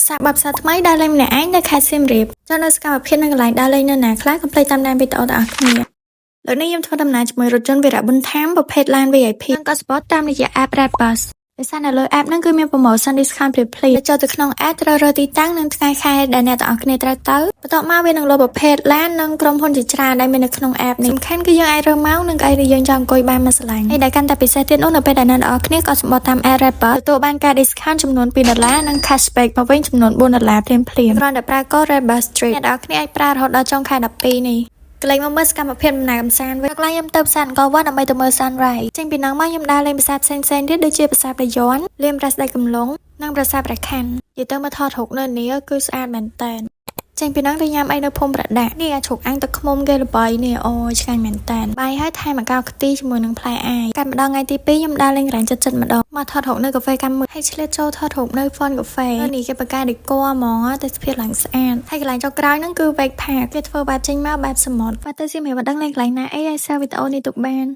សាកបបសាថ្មីដើរលេងម្នាក់ឯងនៅខេត្តសៀមរាបចូលនៅសកម្មភាពនៅកន្លែងដើរលេងនៅណាខ្លះកុំភ្លេចតាមដានវីដេអូទាំងអស់គ្នាលើនេះខ្ញុំធ្វើដំណើរជាមួយរថយន្តវីរៈប៊ុនថាមប្រភេទឡាន VIP និងក៏ Sport តាមរយៈ App Redbus ដោយសារនៅលើ App ហ្នឹងគឺមាន promotion discount ភ្លាមៗចូលទៅក្នុង App ត្រូវរើសទីតាំងនិងថ្ងៃខែដែលអ្នកទាំងអស់គ្នាត្រូវទៅបន្ទាប់មកវានឹងលោតប្រភេទឡាននិងក្រុមហ៊ុនជាច្រើនដែលមាននៅក្នុង App នេះសំខាន់គឺយើងអាចរើសម៉ោងនិងអីដែលយើងចង់អង្គុយបានមកស្រឡាញ់ហើយដែលកាន់តែពិសេសទៀតនោះនៅពេលដែលអ្នកទាំងអស់គ្នាក៏សម្បត្តិតាម App Redbus ទទួលបានការ discount ចំនួន$2និង cashback មកវិញចំនួន$4ភ្លាមៗគ្រាន់តែប្រើកូដ Redbus Street អ្នកទាំងអស់គ្នាអាចប្រើរហូតដល់ចុងខែ12នេះកន្លែងមកមើលសកម្មភាពដំណើរកម្សាន្តវិញកន្លែងខ្ញុំទៅផ្សារអង្គរវត្តដើម្បីទៅមើល sunrise ចេញពីនោះមកខ្ញុំដើរលេងប្រាសាទផ្សេងៗទៀតដូចជាប្រាសាទព្រះយ័ន្តលានប្រាស្ដេចកំឡុងនិងប្រាសាទព្រះខ័ននិយាយទៅមកថតរូបនៅនេះគឺស្អាតមែនតើចេញពីនោះទៅញ៉ាំអីនៅភូមិប្រដាក់នេះអាចជ្រូកអាំងទឹកឃ្មុំគេល្បីនេះអូឆ្ងាញ់មែនតើបាយហើយថែមកៅខ្ទិះជាមួយនឹងផ្លែអាយកាត់ម្ដងថ្ងៃទី2ខ្ញុំដើរលេងកន្លែងចិត្តម្ដងមកថតរូបនៅកាហ្វេកម្មមួយហើយឆ្លៀតចូលថតរូបនៅ Fun Cafe នេះគេបង្កើតដេគ័រហ្មងតែស្ភាឡើងស្អាតហើយកន្លែងចុងក្រោយហ្នឹងគឺ Wake Park គេធ្វើបែបចេញមកបែបសមុទ្របើទៅសៀមរាបមិនដឹងលេងកន្លែងណាអីឲ្យសារវីដេអូនេះទុកបាន